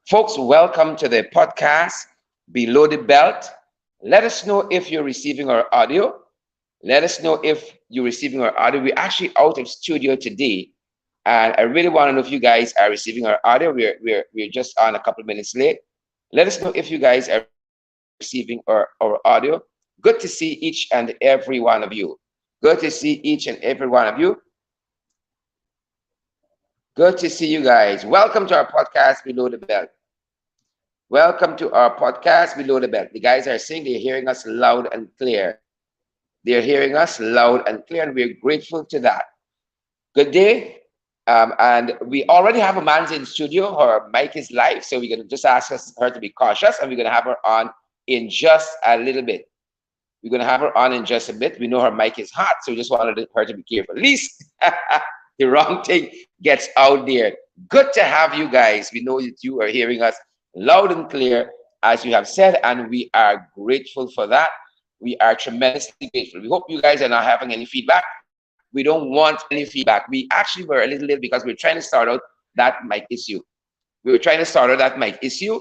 Folks, welcome to the podcast Below the Belt. Let us know if you're receiving our audio. Let us know if you're receiving our audio. We're actually out of studio today, and I really want to know if you guys are receiving our audio. We're just on a couple of minutes late. Let us know if you guys are receiving our audio. Good to see each and every one of you. Good to see each and every one of you. Good to see you guys. Welcome to our podcast Below the Belt. Welcome to our podcast Below the Belt. The guys are saying they're hearing us loud and clear. They're hearing us loud and clear, and we're grateful to that. Good day. And we already have Amanda in studio. Her mic is live, so we're going to just ask her to be cautious, and we're going to have her on in just a little bit. We're going to have her on in just a bit. We know her mic is hot, so we just wanted her to be careful. At least the wrong thing gets out there. Good to have you guys. We know that you are hearing us loud and clear, as you have said, and we are grateful for that. We are tremendously grateful. We hope you guys are not having any feedback. We don't want any feedback. We actually were a little late because we're trying to start out that mic issue. We were trying to start out that mic issue,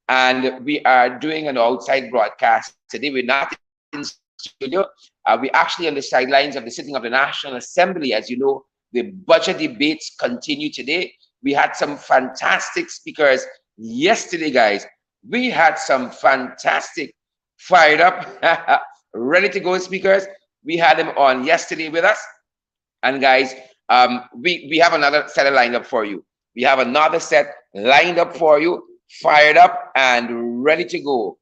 and we are doing an outside broadcast today. We're not in studio. We're actually on the sidelines of the sitting of the National Assembly. As you know, the budget debates continue today. We had some fantastic speakers yesterday, guys. We had some fantastic, fired up, ready to go speakers. We had them on yesterday with us. And guys, we have another set lined up for you. We have another set lined up for you, fired up and ready to go.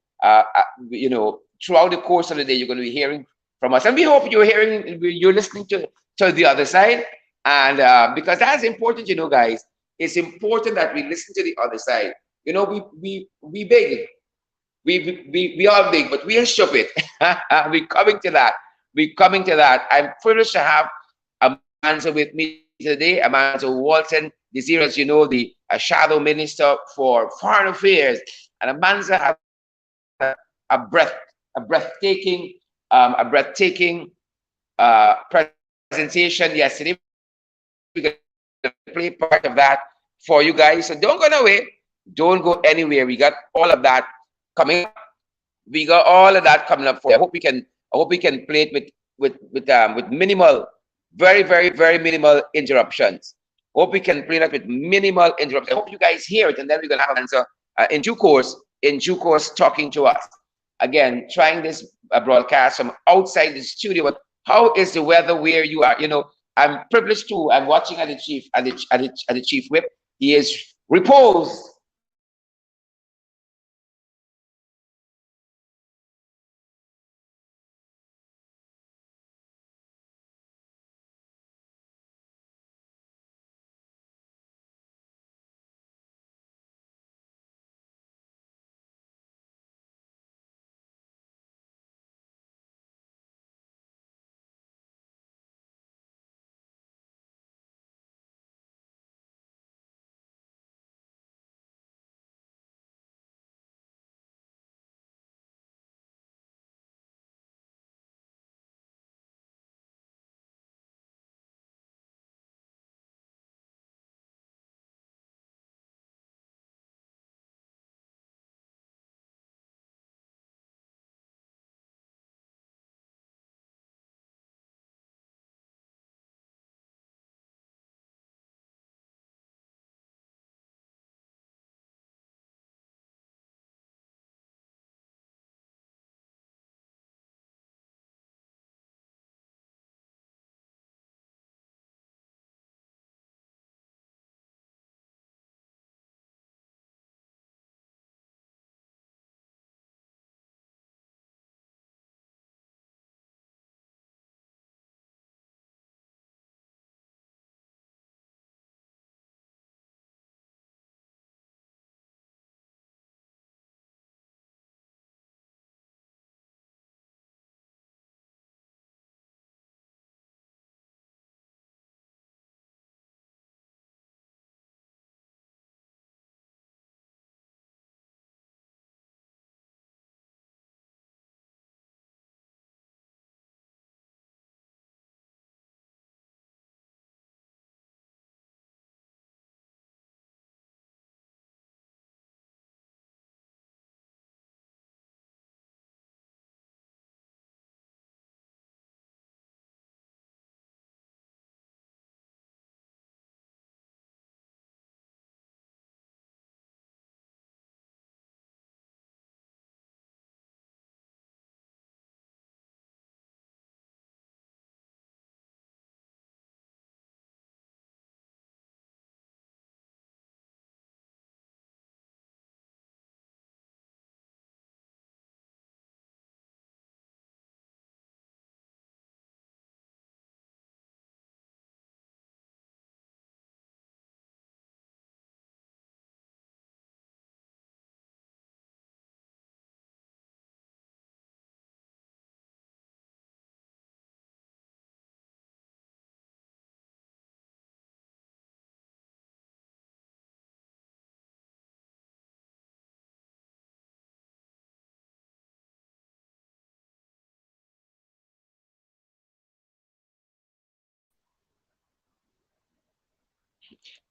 Throughout the course of the day, you're going to be hearing from us, and we hope you're listening to the other side. And because that's important, guys, it's important that we listen to the other side. We big, we are big, but we are stupid. We're coming to that. We're coming to that. I'm privileged to have Amanda with me today. Amanda Walton, this year, as you know, the shadow minister for foreign affairs. And Amanda had a breathtaking, presentation yesterday. We're going to play part of that for you guys. So don't go away. Don't go anywhere. We got all of that coming up. We got all of that coming up for you. I hope we can play it with minimal, very, very, very minimal interruptions. Hope we can play that with minimal interruptions. I hope you guys hear it, and then we're gonna have an answer in due course, talking to us. Again, trying this broadcast from outside the studio. But how is the weather where you are? I'm privileged too. I'm watching at the chief whip. He is reposed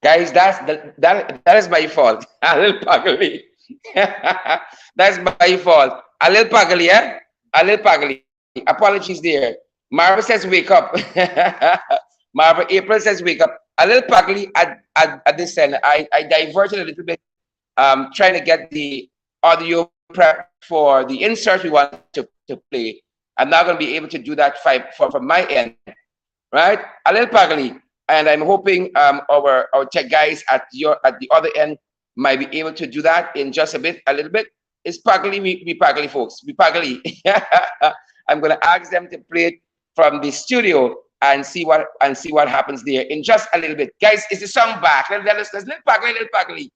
Guys, that is my fault. A little pugly. That's my fault. A little pugly, yeah? A little pugly. Apologies there. Marva says wake up. Marva, April says wake up. A little pugly at this end. I diverted a little bit, trying to get the audio prep for the insert we wanted to play. I'm not going to be able to do that from my end, right? A little pugly. And I'm hoping our tech guys at the other end might be able to do that in just a little bit. It's pugly, we pugly folks, we pugly. I'm gonna ask them to play it from the studio and see what happens there in just a little bit. Guys, is the song back? Let's little pugly.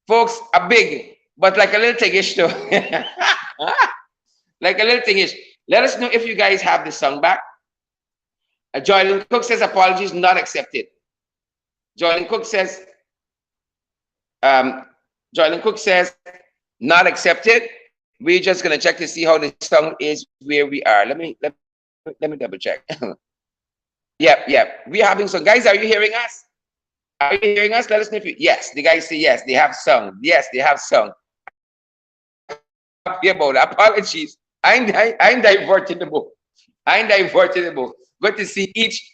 Folks, a big, but like a little thingish too. Like a little thingish. Let us know if you guys have the song back. Joylyn Cook says apologies not accepted. Joylyn Cook says um, Joylyn Cook says not accepted. We're just gonna check to see how the song is where we are. Let me double check. Yep. We're having some guys. Are you hearing us? Are you hearing us? Let us know if you. Yes, the guys say yes. They have sung. Yes, they have sung. Happy about it. Apologies. I'm divertible. I'm divertible. Good to see each.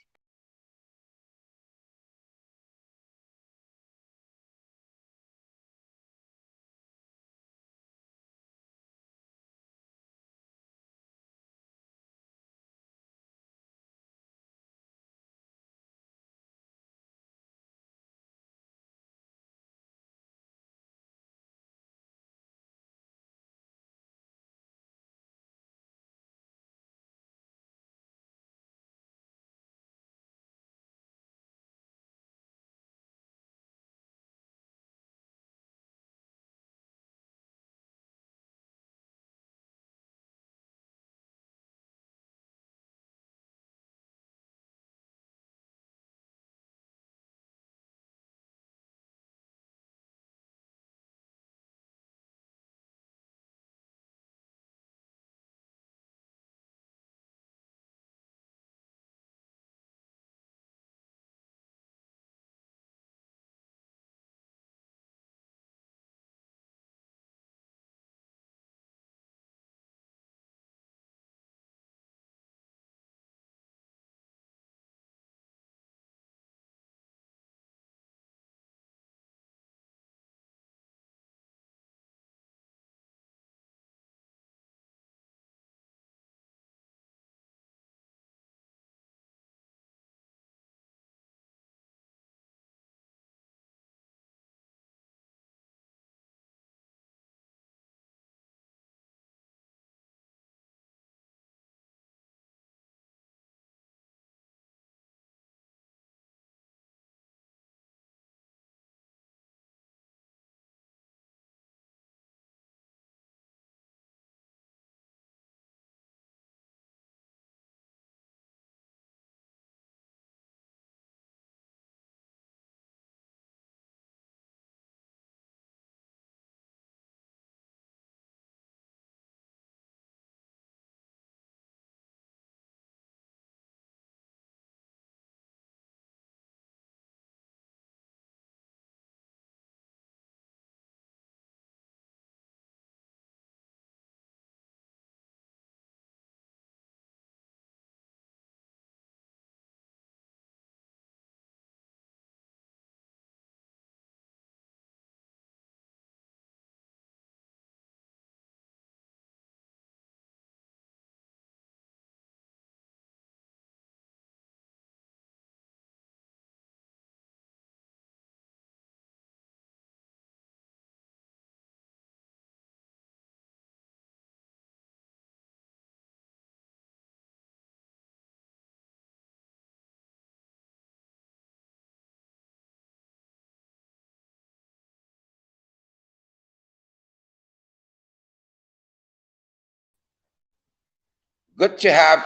Good to have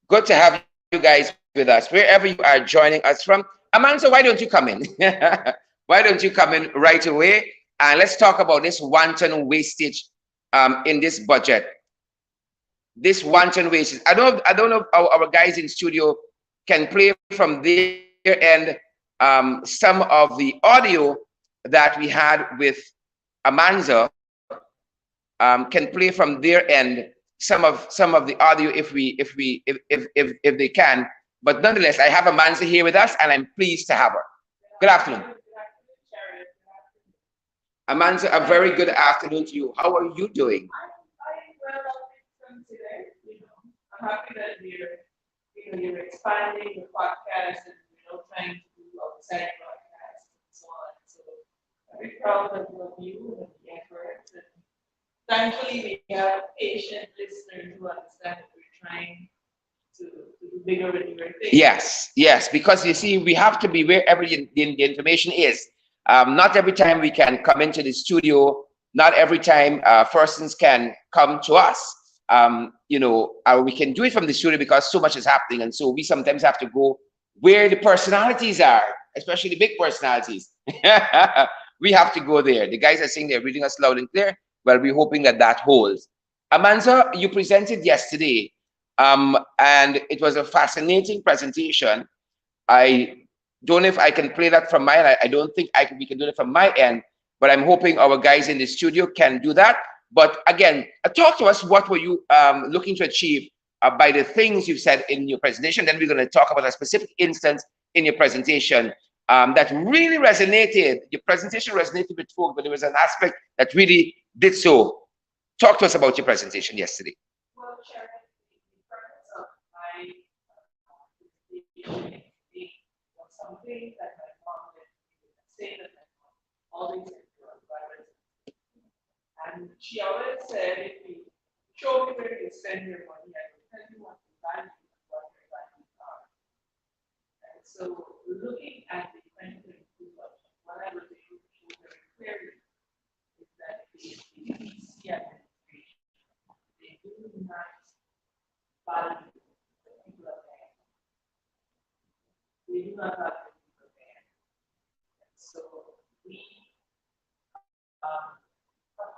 Good to have you guys with us, wherever you are joining us from. Amanso, why don't you come in? Why don't you come in right away? And let's talk about this wanton wastage in this budget. This wanton wastage. I don't know if our guys in studio can play from their end end some of the audio that we had with Amanza, can play from their end some of the audio if they can. But nonetheless, I have Amanza here with us, and I'm pleased to have her. Good afternoon, Amanza. A very good afternoon to you. How are you doing? Well, today, I'm happy that you're expanding the podcast and trying to do outside podcasts and so on. So I'm very proud of you and the effort. And thankfully, we have patient listeners who understand that we're trying to do bigger and bigger things. Yes, yes, because you see, we have to be wherever the information is. Not every time we can come into the studio, not every time persons can come to us. We can do it from the studio because so much is happening. And so we sometimes have to go where the personalities are, especially the big personalities. We have to go there. The guys are saying they're reading us loud and clear. Well, we're hoping that that holds. Amanza, you presented yesterday, and it was a fascinating presentation. I don't know if I can play that from my end. I don't think we can do it from my end, but I'm hoping our guys in the studio can do that. But again, talk to us. What were you looking to achieve by the things you've said in your presentation? Then we're going to talk about a specific instance in your presentation that really resonated. Your presentation resonated with folk, but there was an aspect that really did so. Talk to us about your presentation yesterday. Well, Sharon, the purpose of my presentation was something that my mom would say that my mom always said to us, and she always said, if you show me where you spend your money, I will tell you what you value and what your values are. And so, looking at the 2022 budget, what I was able to show very clearly is that the PPC administration, they do not value the people of there. They do not value the people there. And so, we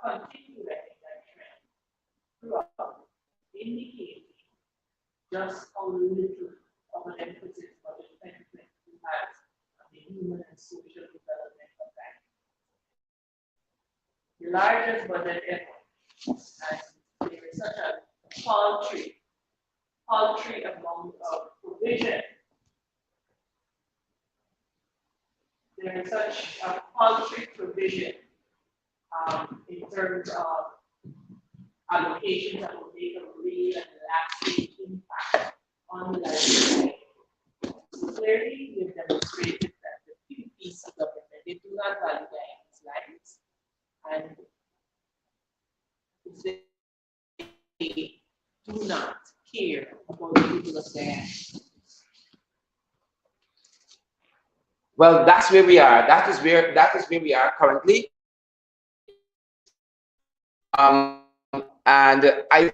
continue that trend throughout, indicating just how little of an emphasis budget 2022 has on the human and social development of that. The largest budget ever, and there is such a paltry amount of provision. There is such a paltry provision in terms of allocations that will make a real and lasting impact on the life. So clearly, we've demonstrated that the PPP government, they do not value Guyana's lives, and they do not care about the people of Guyana. Well, that's where we are. That is where we are currently. And I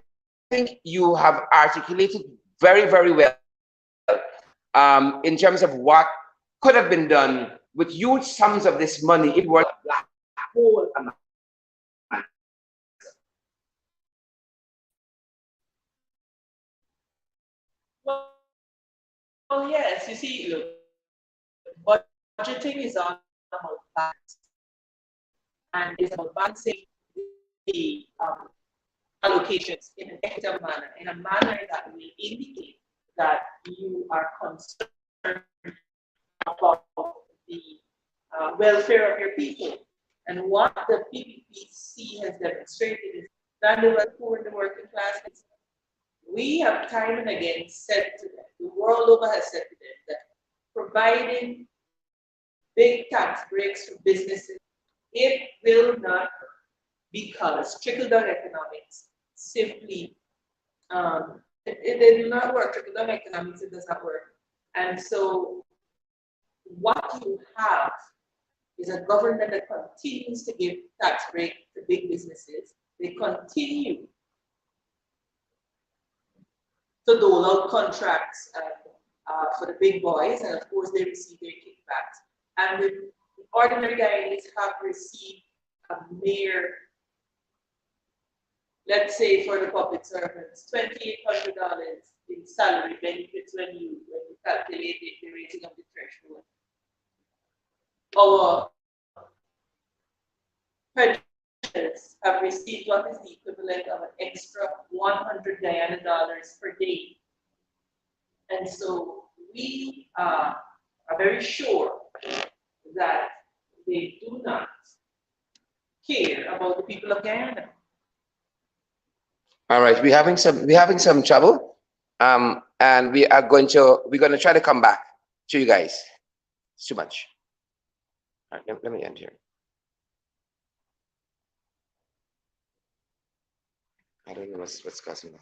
think you have articulated very, very well in terms of what could have been done with huge sums of this money if it were a black hole amount. Well, yes, you see, look, budgeting is all about balance, and it's about balancing the allocations in an equitable manner, in a manner that will indicate that you are concerned about the welfare of your people. And what the PPPC has demonstrated is that the poor and the working class, we have time and again said to them, the world over has said to them that providing big tax breaks for businesses, it will not work because trickle-down economics simply, they do not work. Trickle-down economics, it does not work. And so what you have is a government that continues to give tax break to big businesses. They continue to dole out contracts for the big boys, and of course they receive their kickbacks. And the ordinary Guyanese have received a mere, let's say for the public servants, $2,800 in salary benefits when you calculate the rating of the threshold. our pedestrians have received what is the equivalent of an extra 100 Guyana dollars per day. And so we are very sure that they do not care about the people of Guyana. All right, we're having some trouble. And we're gonna try to come back to you guys. It's too much. All right, let me end here. I don't know what's causing that.